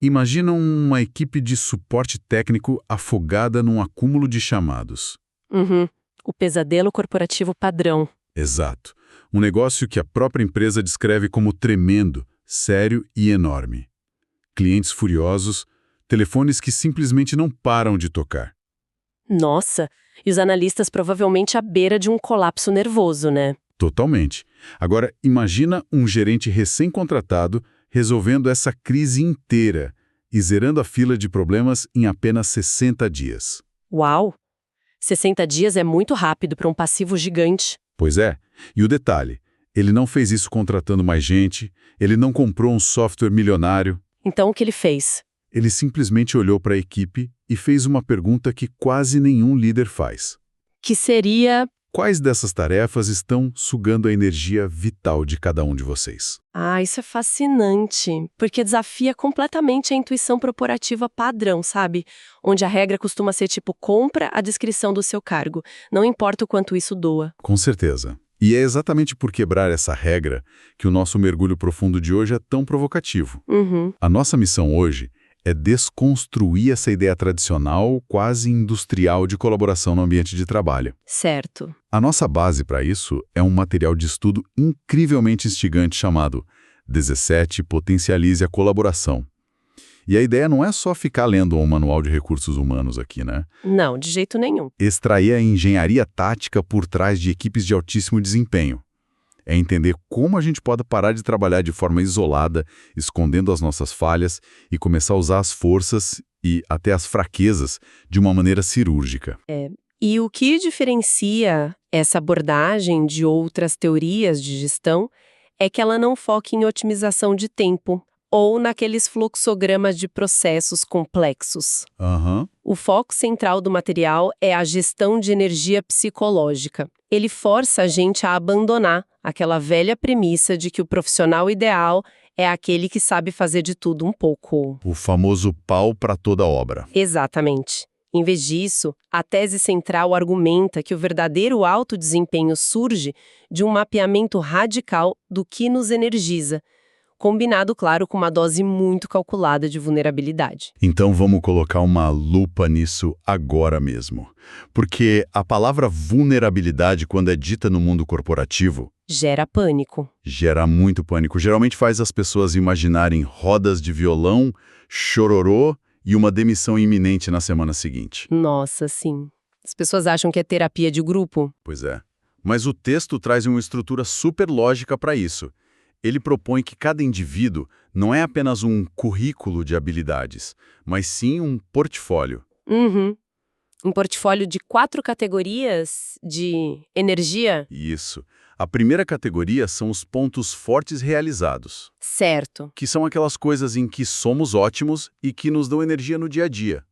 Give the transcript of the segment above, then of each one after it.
Imagina uma equipe de suporte técnico afogada num acúmulo de chamados. Uhum. O pesadelo corporativo padrão. Exato. Um negócio que a própria empresa descreve como tremendo, sério e enorme. Clientes furiosos, telefones que simplesmente não param de tocar. Nossa, e os analistas provavelmente à beira de um colapso nervoso, né? Totalmente. Agora, imagina um gerente recém-contratado resolvendo essa crise inteira e zerando a fila de problemas em apenas 60 dias. Uau! 60 dias é muito rápido para um passivo gigante. Pois é. E o detalhe, ele não fez isso contratando mais gente, ele não comprou um software milionário. Então o que ele fez? Ele simplesmente olhou para a equipe e fez uma pergunta que quase nenhum líder faz. Que seria... Quais dessas tarefas estão sugando a energia vital de cada um de vocês? Ah, isso é fascinante, porque desafia completamente a intuição corporativa padrão, sabe? Onde a regra costuma ser tipo, compra a descrição do seu cargo, não importa o quanto isso doa. Com certeza. E é exatamente por quebrar essa regra que o nosso mergulho profundo de hoje é tão provocativo. Uhum. A nossa missão hoje é desconstruir essa ideia tradicional, quase industrial, de colaboração no ambiente de trabalho. Certo. A nossa base para isso é um material de estudo incrivelmente instigante chamado 17 Potencialize a Colaboração. E a ideia não é só ficar lendo um manual de recursos humanos aqui, né? Não, de jeito nenhum. Extrair a engenharia tática por trás de equipes de altíssimo desempenho. É entender como a gente pode parar de trabalhar de forma isolada, escondendo as nossas falhas e começar a usar as forças e até as fraquezas de uma maneira cirúrgica. E o que diferencia essa abordagem de outras teorias de gestão é que ela não foca em otimização de tempo ou naqueles fluxogramas de processos complexos. O foco central do material é a gestão de energia psicológica. Ele força a gente a abandonar aquela velha premissa de que o profissional ideal é aquele que sabe fazer de tudo um pouco. O famoso pau para toda obra. Exatamente. Em vez disso, a tese central argumenta que o verdadeiro alto desempenho surge de um mapeamento radical do que nos energiza, combinado, claro, com uma dose muito calculada de vulnerabilidade. Então vamos colocar uma lupa nisso agora mesmo. Porque a palavra vulnerabilidade, quando é dita no mundo corporativo, Gera pânico. gera muito pânico. Geralmente faz as pessoas imaginarem rodas de violão, chororô e uma demissão iminente na semana seguinte. Nossa, sim. As pessoas acham que é terapia de grupo? Pois é. Mas o texto traz uma estrutura super lógica para isso. Ele propõe que cada indivíduo não é apenas um currículo de habilidades, mas sim um portfólio. Uhum. Um portfólio de 4 categorias de energia? Isso. A primeira categoria são os pontos fortes realizados, Certo. que são aquelas coisas em que somos ótimos e que nos dão energia no dia a dia.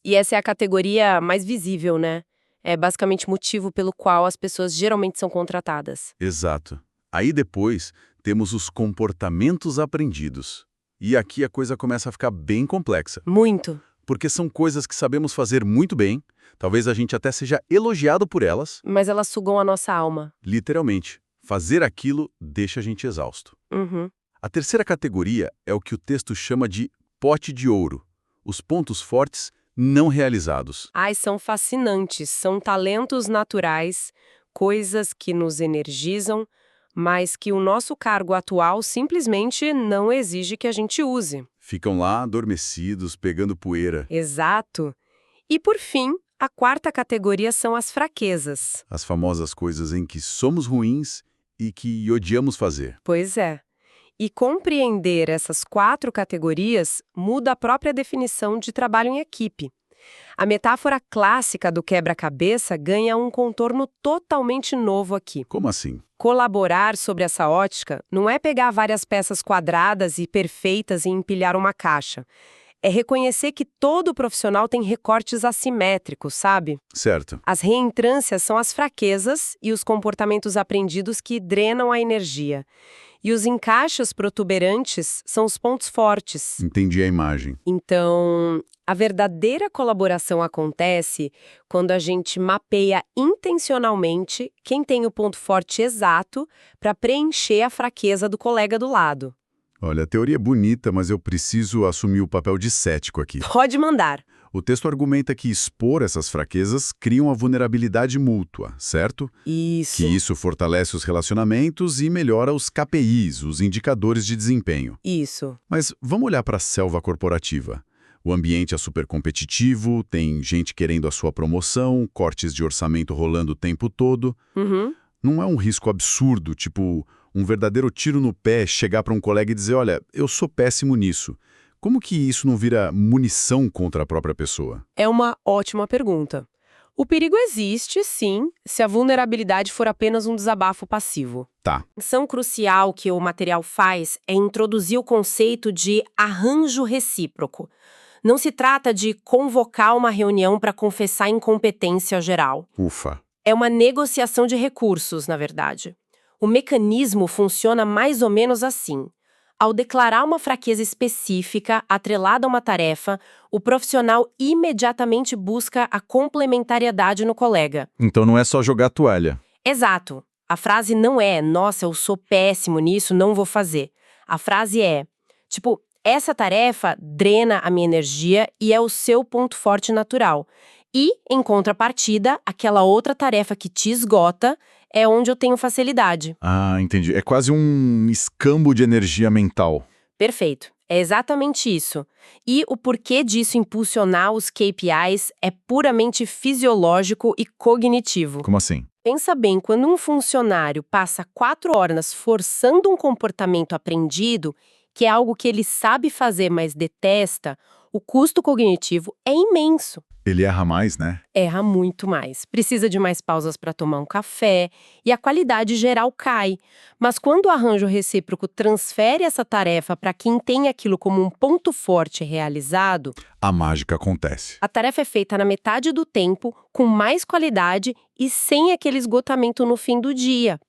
E essa é a categoria mais visível, né? É basicamente o motivo pelo qual as pessoas geralmente são contratadas. Exato. Aí depois temos os comportamentos aprendidos. E aqui a coisa começa a ficar bem complexa, Muito. porque são coisas que sabemos fazer muito bem, talvez a gente até seja elogiado por elas, Mas elas sugam a nossa alma. literalmente. Fazer aquilo deixa a gente exausto. Uhum. A terceira categoria é o que o texto chama de pote de ouro, os pontos fortes não realizados. Ai, são fascinantes. São talentos naturais, coisas que nos energizam, mas que o nosso cargo atual simplesmente não exige que a gente use. Ficam lá adormecidos, pegando poeira. Exato. E por fim, a quarta categoria são as fraquezas. As famosas coisas em que somos ruins e que odiamos fazer. Pois é. E compreender essas 4 categorias muda a própria definição de trabalho em equipe. A metáfora clássica do quebra-cabeça ganha um contorno totalmente novo aqui. Como assim? Colaborar sobre essa ótica não é pegar várias peças quadradas e perfeitas e empilhar uma caixa. É reconhecer que todo profissional tem recortes assimétricos, sabe? Certo. As reentrâncias são as fraquezas e os comportamentos aprendidos que drenam a energia. E os encaixes protuberantes são os pontos fortes. Entendi a imagem. Então, a verdadeira colaboração acontece quando a gente mapeia intencionalmente quem tem o ponto forte exato para preencher a fraqueza do colega do lado. Olha, a teoria é bonita, mas eu preciso assumir o papel de cético aqui. Pode mandar. O texto argumenta que expor essas fraquezas cria uma vulnerabilidade mútua, certo? Isso. Que isso fortalece os relacionamentos e melhora os KPIs, os indicadores de desempenho. Isso. Mas vamos olhar para a selva corporativa. O ambiente é super competitivo, tem gente querendo a sua promoção, cortes de orçamento rolando o tempo todo. Uhum. Não é um risco absurdo, tipo um verdadeiro tiro no pé chegar para um colega e dizer, olha, eu sou péssimo nisso. Como que isso não vira munição contra a própria pessoa? É uma ótima pergunta. O perigo existe, sim, se a vulnerabilidade for apenas um desabafo passivo. Tá. A ação crucial que o material faz é introduzir o conceito de arranjo recíproco. Não se trata de convocar uma reunião para confessar incompetência geral. Ufa. É uma negociação de recursos, na verdade. O mecanismo funciona mais ou menos assim. Ao declarar uma fraqueza específica atrelada a uma tarefa, o profissional imediatamente busca a complementariedade no colega. Então não é só jogar a toalha. Exato. A frase não é, nossa, eu sou péssimo nisso, não vou fazer. A frase é, tipo, essa tarefa drena a minha energia e é o seu ponto forte natural. E, em contrapartida, aquela outra tarefa que te esgota é onde eu tenho facilidade. Ah, entendi. É quase um escambo de energia mental. Perfeito. É exatamente isso. E o porquê disso impulsionar os KPIs é puramente fisiológico e cognitivo. Como assim? Pensa bem, quando um funcionário passa 4 horas forçando um comportamento aprendido, que é algo que ele sabe fazer, mas detesta, o custo cognitivo é imenso. Ele erra mais, né? Erra muito mais, precisa de mais pausas para tomar um café e a qualidade geral cai. Mas quando o arranjo recíproco transfere essa tarefa para quem tem aquilo como um ponto forte realizado, A mágica acontece. a tarefa é feita na metade do tempo, com mais qualidade e sem aquele esgotamento no fim do dia.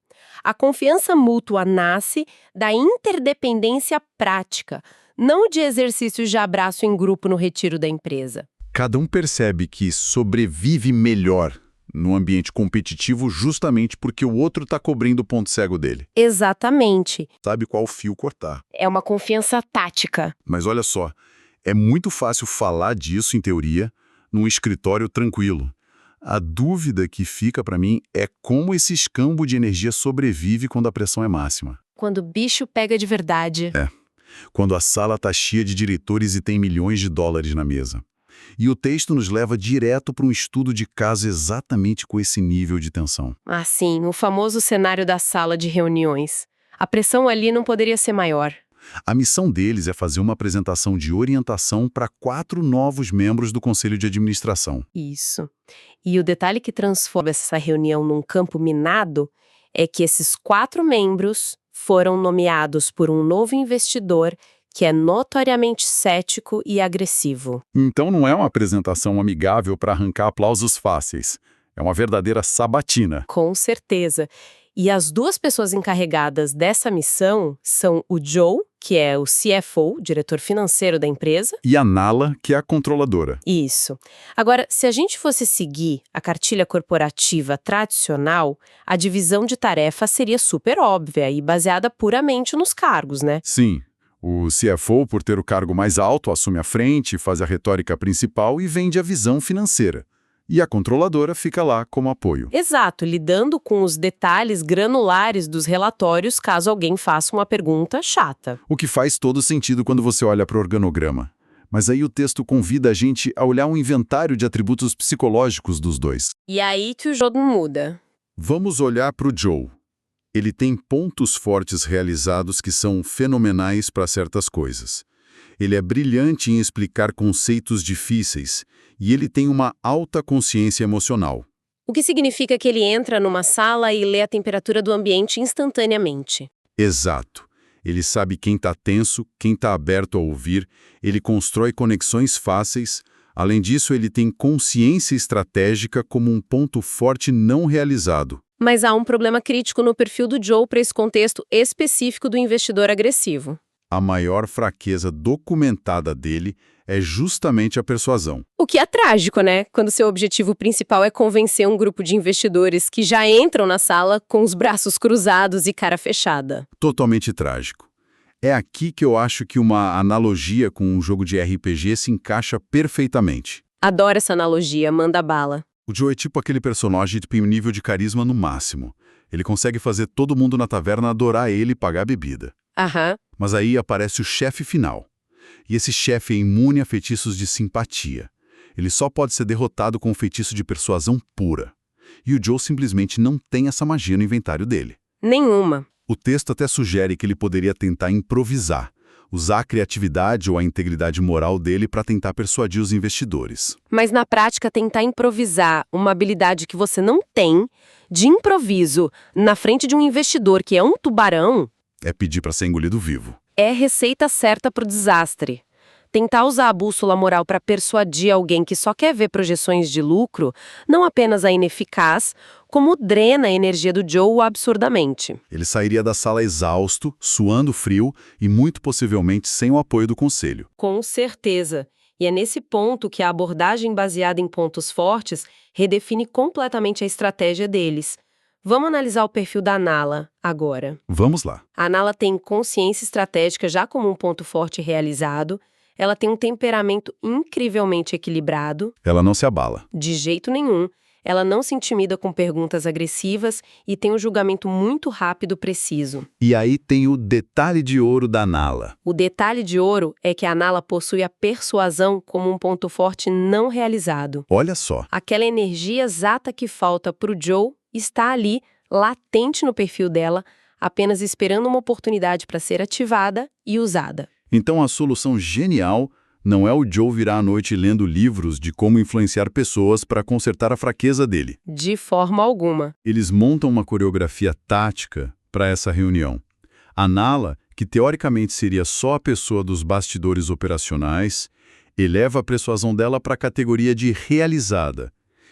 A confiança mútua nasce da interdependência prática, não de exercícios de abraço em grupo no retiro da empresa. Cada um percebe que sobrevive melhor no ambiente competitivo justamente porque o outro está cobrindo o ponto cego dele. Exatamente. Sabe qual fio cortar. É uma confiança tática. Mas olha só, é muito fácil falar disso em teoria num escritório tranquilo. A dúvida que fica para mim é como esse escambo de energia sobrevive quando a pressão é máxima. Quando o bicho pega de verdade. Quando a sala está cheia de diretores e tem milhões de dólares na mesa. E o texto nos leva direto para um estudo de caso exatamente com esse nível de tensão. Ah, sim, o famoso cenário da sala de reuniões. A pressão ali não poderia ser maior. A missão deles é fazer uma apresentação de orientação para 4 novos membros do Conselho de Administração. Isso. E o detalhe que transforma essa reunião num campo minado é que esses 4 membros foram nomeados por um novo investidor que é notoriamente cético e agressivo. Então não é uma apresentação amigável para arrancar aplausos fáceis. É uma verdadeira sabatina. Com certeza. E as 2 pessoas encarregadas dessa missão são o Joe, que é o CFO, diretor financeiro da empresa. E a Nala, que é a controladora. Isso. Agora, se a gente fosse seguir a cartilha corporativa tradicional, a divisão de tarefa seria super óbvia e baseada puramente nos cargos, né? Sim, o CFO, por ter o cargo mais alto, assume a frente, faz a retórica principal e vende a visão financeira. E a controladora fica lá como apoio. Exato, lidando com os detalhes granulares dos relatórios caso alguém faça uma pergunta chata. O que faz todo sentido quando você olha para o organograma. Mas aí o texto convida a gente a olhar um inventário de atributos psicológicos dos dois. E aí que o jogo muda. Vamos olhar para o Joe. Ele tem pontos fortes realizados que são fenomenais para certas coisas. Ele é brilhante em explicar conceitos difíceis e ele tem uma alta consciência emocional. O que significa que ele entra numa sala e lê a temperatura do ambiente instantaneamente. Exato. Ele sabe quem está tenso, quem está aberto a ouvir, ele constrói conexões fáceis. Além disso, ele tem consciência estratégica como um ponto forte não realizado. Mas há um problema crítico no perfil do Joe para esse contexto específico do investidor agressivo. A maior fraqueza documentada dele é justamente a persuasão. O que é trágico, né? Quando seu objetivo principal é convencer um grupo de investidores que já entram na sala com os braços cruzados e cara fechada. Totalmente trágico. É aqui que eu acho que uma analogia com um jogo de RPG se encaixa perfeitamente. Adoro essa analogia, manda bala. O Joe é tipo aquele personagem que tem um nível de carisma no máximo. Ele consegue fazer todo mundo na taverna adorar ele e pagar a bebida. Aham. Mas aí aparece o chefe final. E esse chefe é imune a feitiços de simpatia. Ele só pode ser derrotado com um feitiço de persuasão pura. E o Joe simplesmente não tem essa magia no inventário dele. Nenhuma. O texto até sugere que ele poderia tentar improvisar, usar a criatividade ou a integridade moral dele para tentar persuadir os investidores. Mas na prática, tentar improvisar uma habilidade que você não tem, de improviso, na frente de um investidor que é um tubarão, É pedir para ser engolido vivo. é receita certa para o desastre. Tentar usar a bússola moral para persuadir alguém que só quer ver projeções de lucro, não apenas é ineficaz, como drena a energia do Joe absurdamente. Ele sairia da sala exausto, suando frio e muito possivelmente sem o apoio do conselho. Com certeza. E é nesse ponto que a abordagem baseada em pontos fortes redefine completamente a estratégia deles. Vamos analisar o perfil da Nala agora. Vamos lá. A Nala tem consciência estratégica já como um ponto forte realizado. Ela tem um temperamento incrivelmente equilibrado. Ela não se abala. De jeito nenhum. Ela não se intimida com perguntas agressivas e tem um julgamento muito rápido e preciso. E aí tem o detalhe de ouro da Nala. O detalhe de ouro é que a Nala possui a persuasão como um ponto forte não realizado. Olha só. Aquela energia exata que falta para o Joe está ali, latente no perfil dela, apenas esperando uma oportunidade para ser ativada e usada. Então a solução genial não é o Joe virar à noite lendo livros de como influenciar pessoas para consertar a fraqueza dele. De forma alguma. Eles montam uma coreografia tática para essa reunião. A Nala, que teoricamente seria só a pessoa dos bastidores operacionais, eleva a persuasão dela para a categoria de realizada,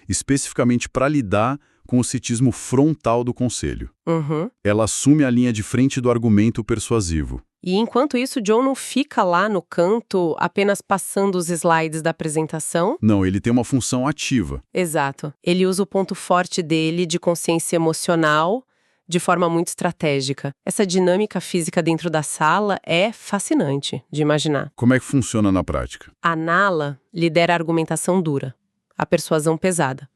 especificamente para lidar com o citismo frontal do conselho. Uhum. Ela assume a linha de frente do argumento persuasivo. E enquanto isso, o Joe não fica lá no canto apenas passando os slides da apresentação. Não, ele tem uma função ativa. Exato. Ele usa o ponto forte dele de consciência emocional de forma muito estratégica. Essa dinâmica física dentro da sala é fascinante de imaginar. Como é que funciona na prática? A Nala lidera a argumentação dura, a persuasão pesada.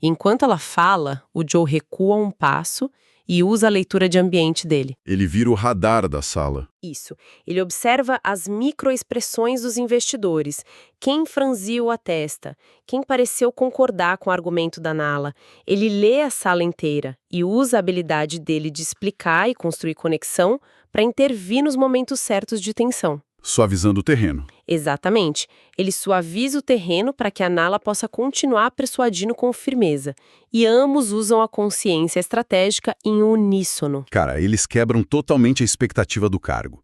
Enquanto ela fala, o Joe recua um passo e usa a leitura de ambiente dele. Ele vira o radar da sala. Isso. Ele observa as microexpressões dos investidores. Quem franziu a testa? Quem pareceu concordar com o argumento da Nala? Ele lê a sala inteira e usa a habilidade dele de explicar e construir conexão para intervir nos momentos certos de tensão. Suavizando o terreno. Exatamente. Ele suaviza o terreno para que a Nala possa continuar persuadindo com firmeza. E ambos usam a consciência estratégica em uníssono. Cara, eles quebram totalmente a expectativa do cargo.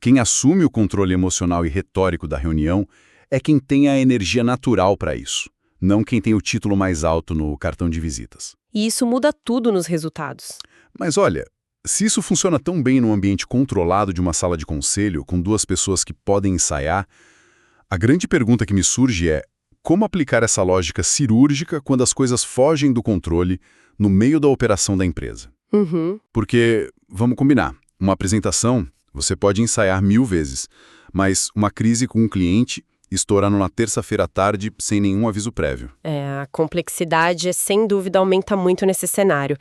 Quem assume o controle emocional e retórico da reunião é quem tem a energia natural para isso, não quem tem o título mais alto no cartão de visitas. E isso muda tudo nos resultados. Mas olha, se isso funciona tão bem num ambiente controlado de uma sala de conselho, com duas pessoas que podem ensaiar, a grande pergunta que me surge é como aplicar essa lógica cirúrgica quando as coisas fogem do controle no meio da operação da empresa? Uhum. Porque, vamos combinar, uma apresentação você pode ensaiar 1000 vezes, mas uma crise com um cliente estourando na terça-feira à tarde sem nenhum aviso prévio. A complexidade, sem dúvida, aumenta muito nesse cenário.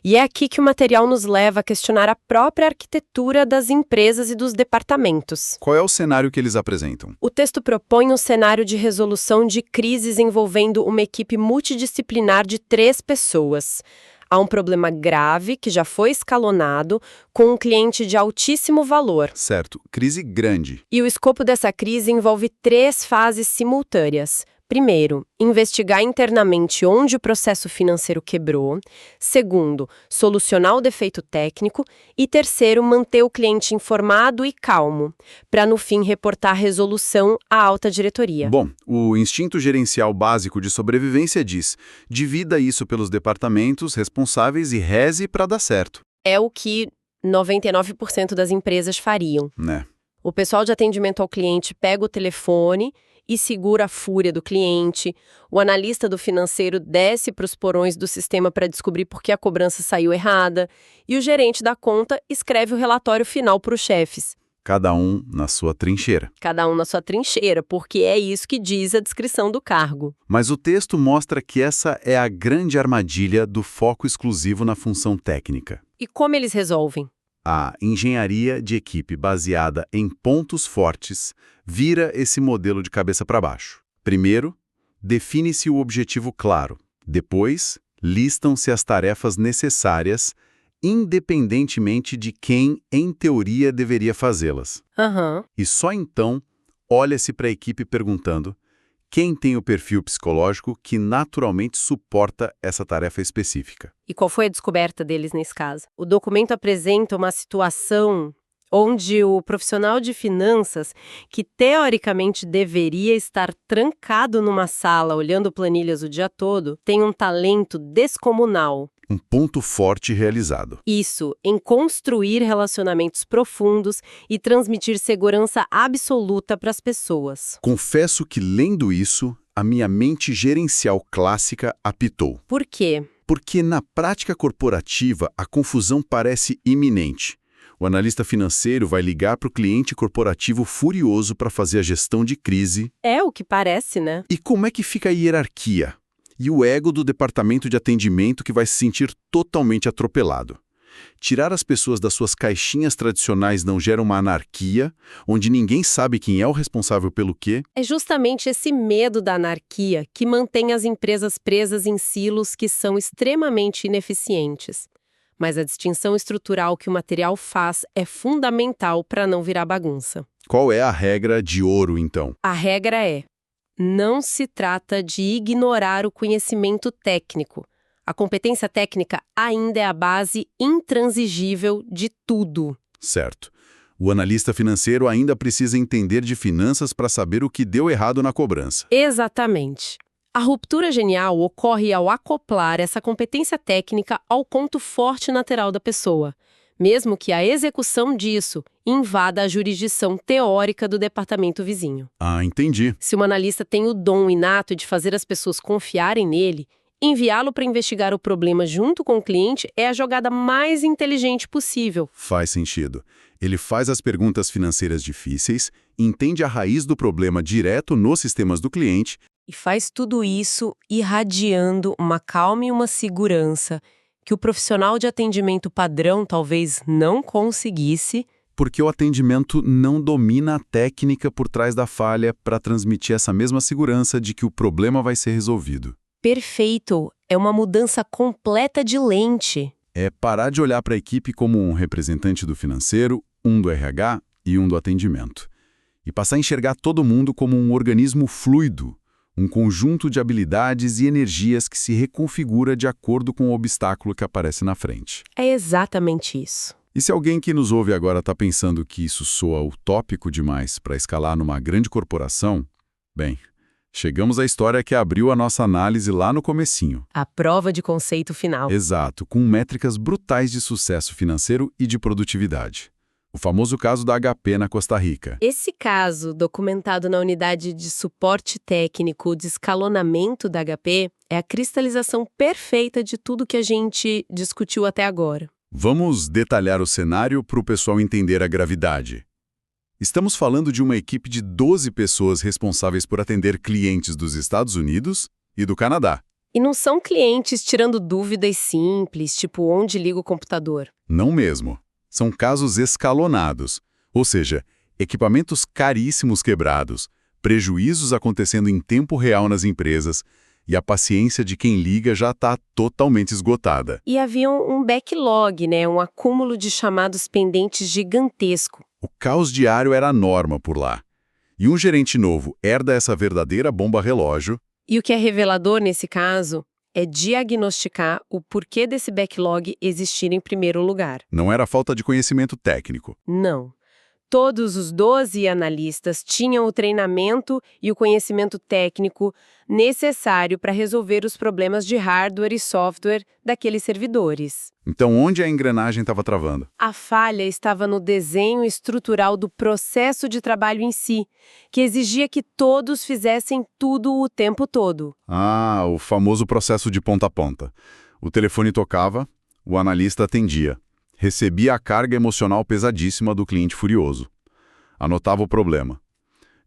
E é aqui que o material nos leva a questionar a própria arquitetura das empresas e dos departamentos. Qual é o cenário que eles apresentam? O texto propõe um cenário de resolução de crises envolvendo uma equipe multidisciplinar de 3 pessoas. Há um problema grave que já foi escalonado com um cliente de altíssimo valor. Certo, crise grande. E o escopo dessa crise envolve 3 fases simultâneas. Primeiro, investigar internamente onde o processo financeiro quebrou. Segundo, solucionar o defeito técnico. E terceiro, manter o cliente informado e calmo, para no fim reportar a resolução à alta diretoria. Bom, o instinto gerencial básico de sobrevivência diz: divida isso pelos departamentos responsáveis e reze para dar certo. É o que 99% das empresas fariam. Né? O pessoal de atendimento ao cliente pega o telefone e segura a fúria do cliente. O analista do financeiro desce para os porões do sistema para descobrir por que a cobrança saiu errada. E o gerente da conta escreve o relatório final para os chefes. Cada um na sua trincheira. Cada um na sua trincheira, porque é isso que diz a descrição do cargo. Mas o texto mostra que essa é a grande armadilha do foco exclusivo na função técnica. E como eles resolvem? A engenharia de equipe baseada em pontos fortes vira esse modelo de cabeça para baixo. Primeiro, define-se o objetivo claro. Depois, listam-se as tarefas necessárias, independentemente de quem, em teoria, deveria fazê-las. E só então, olha-se para a equipe perguntando quem tem o perfil psicológico que naturalmente suporta essa tarefa específica. E qual foi a descoberta deles nesse caso? O documento apresenta uma situação onde o profissional de finanças, que teoricamente deveria estar trancado numa sala olhando planilhas o dia todo, tem um talento descomunal. Um ponto forte realizado. Isso, em construir relacionamentos profundos e transmitir segurança absoluta para as pessoas. Confesso que, lendo isso, a minha mente gerencial clássica apitou. Por quê? Porque na prática corporativa a confusão parece iminente. O analista financeiro vai ligar para o cliente corporativo furioso para fazer a gestão de crise. É o que parece, né? E como é que fica a hierarquia? E o ego do departamento de atendimento que vai se sentir totalmente atropelado. Tirar as pessoas das suas caixinhas tradicionais não gera uma anarquia, onde ninguém sabe quem é o responsável pelo quê? É justamente esse medo da anarquia que mantém as empresas presas em silos que são extremamente ineficientes. Mas a distinção estrutural que o material faz é fundamental para não virar bagunça. Qual é a regra de ouro, então? A regra é: não se trata de ignorar o conhecimento técnico. A competência técnica ainda é a base intransigível de tudo. Certo. O analista financeiro ainda precisa entender de finanças para saber o que deu errado na cobrança. Exatamente. A ruptura genial ocorre ao acoplar essa competência técnica ao ponto forte lateral da pessoa, mesmo que a execução disso invada a jurisdição teórica do departamento vizinho. Ah, entendi. Se um analista tem o dom inato de fazer as pessoas confiarem nele, enviá-lo para investigar o problema junto com o cliente é a jogada mais inteligente possível. Faz sentido. Ele faz as perguntas financeiras difíceis, entende a raiz do problema direto nos sistemas do cliente. E faz tudo isso irradiando uma calma e uma segurança que o profissional de atendimento padrão talvez não conseguisse. Porque o atendimento não domina a técnica por trás da falha para transmitir essa mesma segurança de que o problema vai ser resolvido. Perfeito! É uma mudança completa de lente. É parar de olhar para a equipe como um representante do financeiro, um do RH e um do atendimento. E passar a enxergar todo mundo como um organismo fluido, um conjunto de habilidades e energias que se reconfigura de acordo com o obstáculo que aparece na frente. É exatamente isso. E se alguém que nos ouve agora está pensando que isso soa utópico demais para escalar numa grande corporação, bem, chegamos à história que abriu a nossa análise lá no comecinho. A prova de conceito final. Exato, com métricas brutais de sucesso financeiro e de produtividade. O famoso caso da HP na Costa Rica. Esse caso, documentado na unidade de suporte técnico de escalonamento da HP, é a cristalização perfeita de tudo que a gente discutiu até agora. Vamos detalhar o cenário para o pessoal entender a gravidade. Estamos falando de uma equipe de 12 pessoas responsáveis por atender clientes dos Estados Unidos e do Canadá. E não são clientes tirando dúvidas simples, tipo onde liga o computador. Não mesmo. São casos escalonados, ou seja, equipamentos caríssimos quebrados, prejuízos acontecendo em tempo real nas empresas e a paciência de quem liga já está totalmente esgotada. E havia um backlog, né? Um acúmulo de chamados pendentes gigantesco. O caos diário era a norma por lá. E um gerente novo herda essa verdadeira bomba relógio. E o que é revelador nesse caso é diagnosticar o porquê desse backlog existir em primeiro lugar. Não era falta de conhecimento técnico. Não. Todos os 12 analistas tinham o treinamento e o conhecimento técnico necessário para resolver os problemas de hardware e software daqueles servidores. Então, onde a engrenagem estava travando? A falha estava no desenho estrutural do processo de trabalho em si, que exigia que todos fizessem tudo o tempo todo. Ah, o famoso processo de ponta a ponta. O telefone tocava, o analista atendia. Recebia a carga emocional pesadíssima do cliente furioso. Anotava o problema.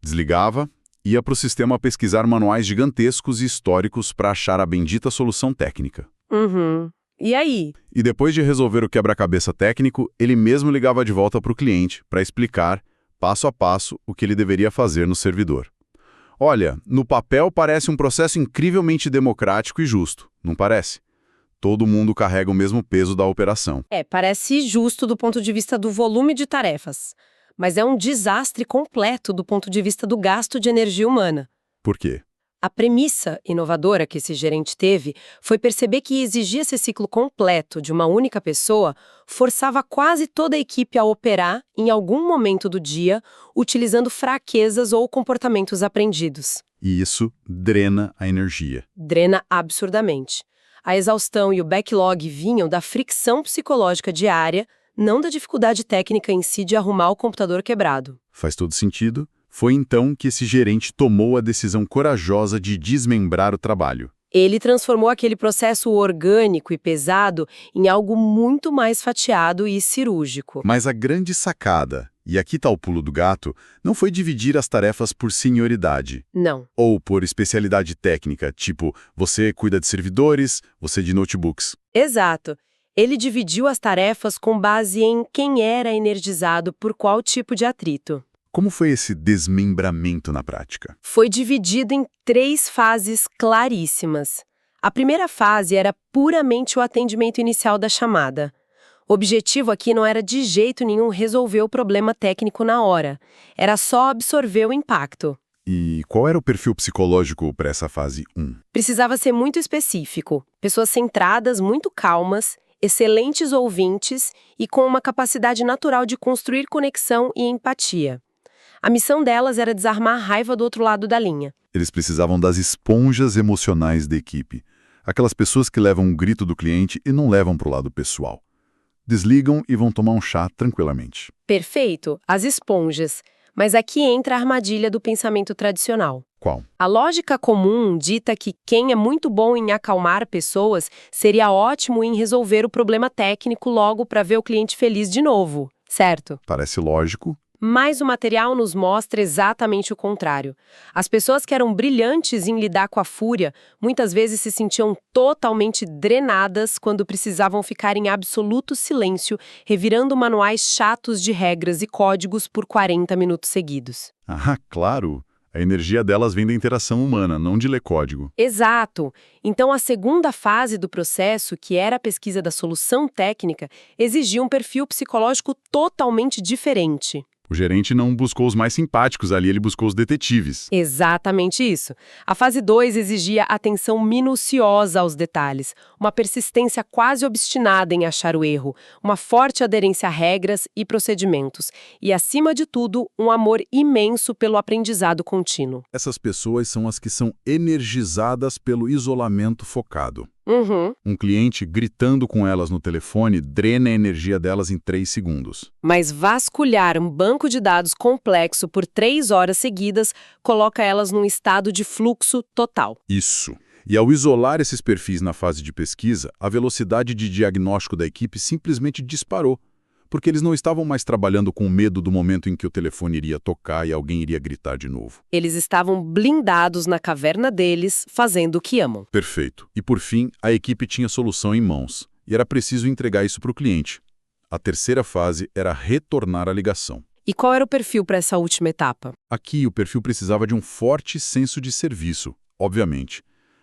Desligava, ia para o sistema pesquisar manuais gigantescos e históricos para achar a bendita solução técnica. Uhum. E aí? E depois de resolver o quebra-cabeça técnico, ele mesmo ligava de volta para o cliente para explicar, passo a passo, o que ele deveria fazer no servidor. Olha, no papel parece um processo incrivelmente democrático e justo, não parece? Todo mundo carrega o mesmo peso da operação. Parece justo do ponto de vista do volume de tarefas, mas é um desastre completo do ponto de vista do gasto de energia humana. Por quê? A premissa inovadora que esse gerente teve foi perceber que exigir esse ciclo completo de uma única pessoa forçava quase toda a equipe a operar, em algum momento do dia, utilizando fraquezas ou comportamentos aprendidos. E isso drena a energia. Drena absurdamente. A exaustão e o backlog vinham da fricção psicológica diária, não da dificuldade técnica em si de arrumar o computador quebrado. Faz todo sentido. Foi então que esse gerente tomou a decisão corajosa de desmembrar o trabalho. Ele transformou aquele processo orgânico e pesado em algo muito mais fatiado e cirúrgico. Mas a grande sacada, e aqui está o pulo do gato, não foi dividir as tarefas por senioridade. Não. Ou por especialidade técnica, tipo, você cuida de servidores, você de notebooks. Exato. Ele dividiu as tarefas com base em quem era energizado por qual tipo de atrito. Como foi esse desmembramento na prática? Foi dividido em 3 fases claríssimas. A primeira fase era puramente o atendimento inicial da chamada. O objetivo aqui não era de jeito nenhum resolver o problema técnico na hora. Era só absorver o impacto. E qual era o perfil psicológico para essa fase 1? Precisava ser muito específico. Pessoas centradas, muito calmas, excelentes ouvintes e com uma capacidade natural de construir conexão e empatia. A missão delas era desarmar a raiva do outro lado da linha. Eles precisavam das esponjas emocionais da equipe. Aquelas pessoas que levam um grito do cliente e não levam para o lado pessoal. Desligam e vão tomar um chá tranquilamente. Perfeito, as esponjas. Mas aqui entra a armadilha do pensamento tradicional. Qual? A lógica comum dita que quem é muito bom em acalmar pessoas seria ótimo em resolver o problema técnico logo para ver o cliente feliz de novo, certo? Parece lógico. Mas o material nos mostra exatamente o contrário. As pessoas que eram brilhantes em lidar com a fúria, muitas vezes se sentiam totalmente drenadas quando precisavam ficar em absoluto silêncio, revirando manuais chatos de regras e códigos por 40 minutos seguidos. Ah, claro! A energia delas vem da interação humana, não de ler código. Exato! Então a segunda fase do processo, que era a pesquisa da solução técnica, exigia um perfil psicológico totalmente diferente. O gerente não buscou os mais simpáticos ali, ele buscou os detetives. Exatamente isso. A fase 2 exigia atenção minuciosa aos detalhes, uma persistência quase obstinada em achar o erro, uma forte aderência a regras e procedimentos e, acima de tudo, um amor imenso pelo aprendizado contínuo. Essas pessoas são as que são energizadas pelo isolamento focado. Uhum. Um cliente gritando com elas no telefone drena a energia delas em 3 segundos. Mas vasculhar um banco de dados complexo por 3 horas seguidas coloca elas num estado de fluxo total. Isso. E ao isolar esses perfis na fase de pesquisa, a velocidade de diagnóstico da equipe simplesmente disparou, porque eles não estavam mais trabalhando com medo do momento em que o telefone iria tocar e alguém iria gritar de novo. Eles estavam blindados na caverna deles, fazendo o que amam. Perfeito. E por fim, a equipe tinha solução em mãos, e era preciso entregar isso para o cliente. A terceira fase era retornar a ligação. E qual era o perfil para essa última etapa? Aqui, o perfil precisava de um forte senso de serviço, obviamente.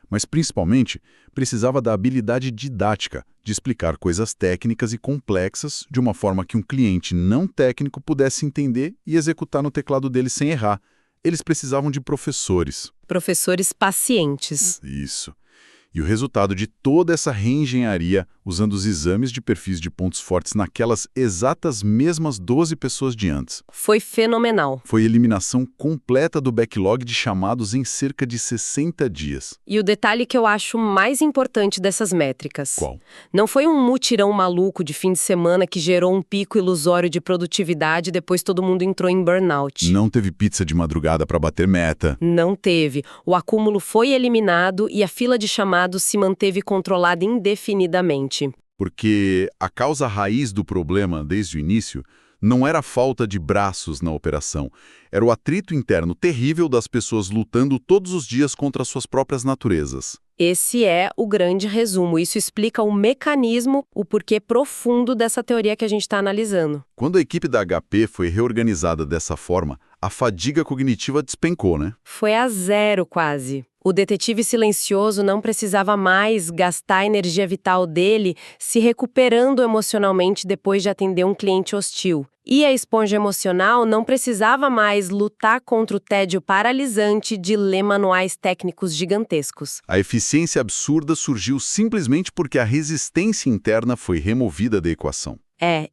Mas, principalmente, precisava da habilidade didática de explicar coisas técnicas e complexas de uma forma que um cliente não técnico pudesse entender e executar no teclado dele sem errar. Eles precisavam de professores. Professores pacientes. Isso. E o resultado de toda essa reengenharia, usando os exames de perfis de pontos fortes naquelas exatas mesmas 12 pessoas de antes, Foi fenomenal. foi a eliminação completa do backlog de chamados em cerca de 60 dias. E o detalhe que eu acho mais importante dessas métricas. Qual? Não foi um mutirão maluco de fim de semana que gerou um pico ilusório de produtividade e depois todo mundo entrou em burnout. Não teve pizza de madrugada para bater meta. Não teve. O acúmulo foi eliminado e a fila de chamados se manteve controlada indefinidamente. Porque a causa raiz do problema, desde o início, Não era falta de braços na operação, era o atrito interno terrível das pessoas lutando todos os dias contra suas próprias naturezas. Esse é o grande resumo. Isso explica o mecanismo, o porquê profundo dessa teoria que a gente está analisando. Quando a equipe da HP foi reorganizada dessa forma, a fadiga cognitiva despencou, né? Foi a zero quase. O detetive silencioso não precisava mais gastar a energia vital dele se recuperando emocionalmente depois de atender um cliente hostil. E a esponja emocional não precisava mais lutar contra o tédio paralisante de ler manuais técnicos gigantescos. A eficiência absurda surgiu simplesmente porque a resistência interna foi removida da equação.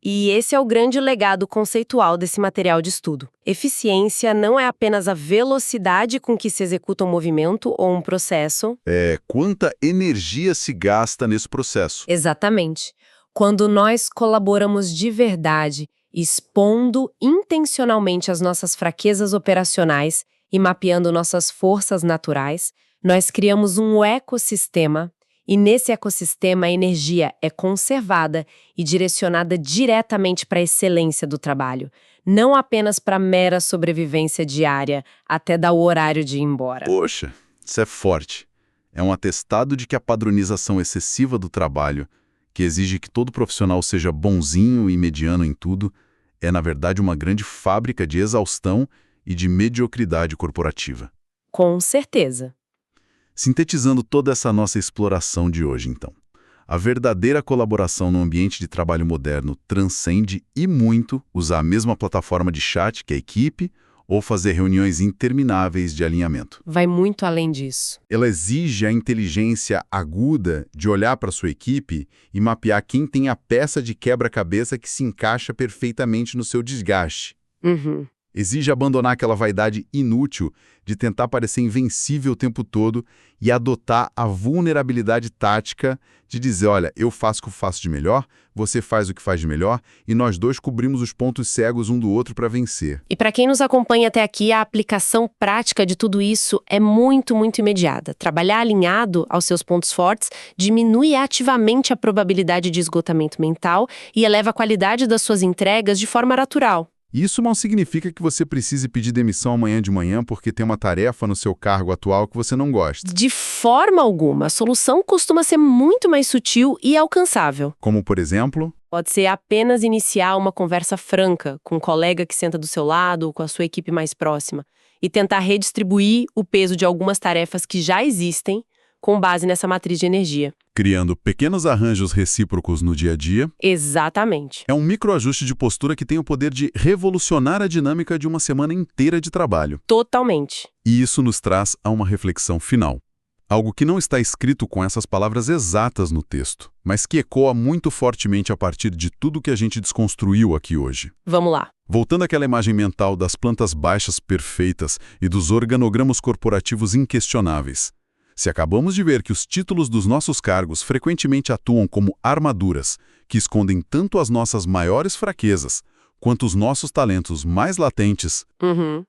E esse é o grande legado conceitual desse material de estudo. Eficiência não é apenas a velocidade com que se executa um movimento ou um processo. Quanta energia se gasta nesse processo. Exatamente. Quando nós colaboramos de verdade, expondo intencionalmente as nossas fraquezas operacionais e mapeando nossas forças naturais, nós criamos um ecossistema. E nesse ecossistema, a energia é conservada e direcionada diretamente para a excelência do trabalho, não apenas para a mera sobrevivência diária, até dar o horário de ir embora. Poxa, isso é forte. É um atestado de que a padronização excessiva do trabalho, que exige que todo profissional seja bonzinho e mediano em tudo, é, na verdade, uma grande fábrica de exaustão e de mediocridade corporativa. Com certeza. Sintetizando toda essa nossa exploração de hoje, então. A verdadeira colaboração no ambiente de trabalho moderno transcende e muito usar a mesma plataforma de chat que a equipe ou fazer reuniões intermináveis de alinhamento. Vai muito além disso. Ela exige a inteligência aguda de olhar para sua equipe e mapear quem tem a peça de quebra-cabeça que se encaixa perfeitamente no seu desgaste. Exige abandonar aquela vaidade inútil de tentar parecer invencível o tempo todo e adotar a vulnerabilidade tática de dizer, olha, eu faço o que faço de melhor, você faz o que faz de melhor e nós dois cobrimos os pontos cegos um do outro para vencer. E para quem nos acompanha até aqui, a aplicação prática de tudo isso é muito, muito imediata. Trabalhar alinhado aos seus pontos fortes diminui ativamente a probabilidade de esgotamento mental e eleva a qualidade das suas entregas de forma natural. Isso não significa que você precise pedir demissão amanhã de manhã porque tem uma tarefa no seu cargo atual que você não gosta. De forma alguma, a solução costuma ser muito mais sutil e alcançável. Como, por exemplo? Pode ser apenas iniciar uma conversa franca com um colega que senta do seu lado ou com a sua equipe mais próxima e tentar redistribuir o peso de algumas tarefas que já existem com base nessa matriz de energia. Criando pequenos arranjos recíprocos no dia a dia. Exatamente. É um microajuste de postura que tem o poder de revolucionar a dinâmica de uma semana inteira de trabalho. Totalmente. E isso nos traz a uma reflexão final. Algo que não está escrito com essas palavras exatas no texto, mas que ecoa muito fortemente a partir de tudo que a gente desconstruiu aqui hoje. Vamos lá. Voltando àquela imagem mental das plantas baixas perfeitas e dos organogramas corporativos inquestionáveis. Se acabamos de ver que os títulos dos nossos cargos frequentemente atuam como armaduras, que escondem tanto as nossas maiores fraquezas, quanto os nossos talentos mais latentes,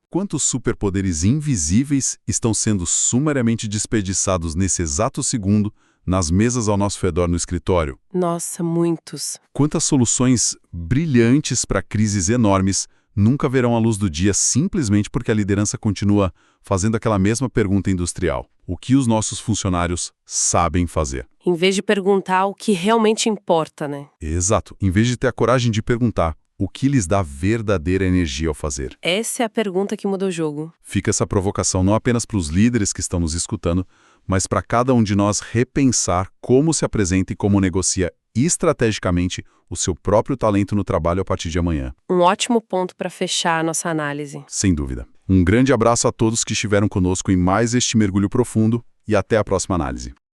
quantos superpoderes invisíveis estão sendo sumariamente desperdiçados nesse exato segundo nas mesas ao nosso redor no escritório. Nossa, muitos. Quantas soluções brilhantes para crises enormes nunca verão a luz do dia simplesmente porque a liderança continua fazendo aquela mesma pergunta industrial. O que os nossos funcionários sabem fazer? Em vez de perguntar o que realmente importa, né? Exato. Em vez de ter a coragem de perguntar o que lhes dá verdadeira energia ao fazer. Essa é a pergunta que muda o jogo. Fica essa provocação não apenas para os líderes que estão nos escutando, mas para cada um de nós repensar como se apresenta e como negocia estrategicamente o seu próprio talento no trabalho a partir de amanhã. Um ótimo ponto para fechar a nossa análise. Sem dúvida. Um grande abraço a todos que estiveram conosco em mais este mergulho profundo e até a próxima análise.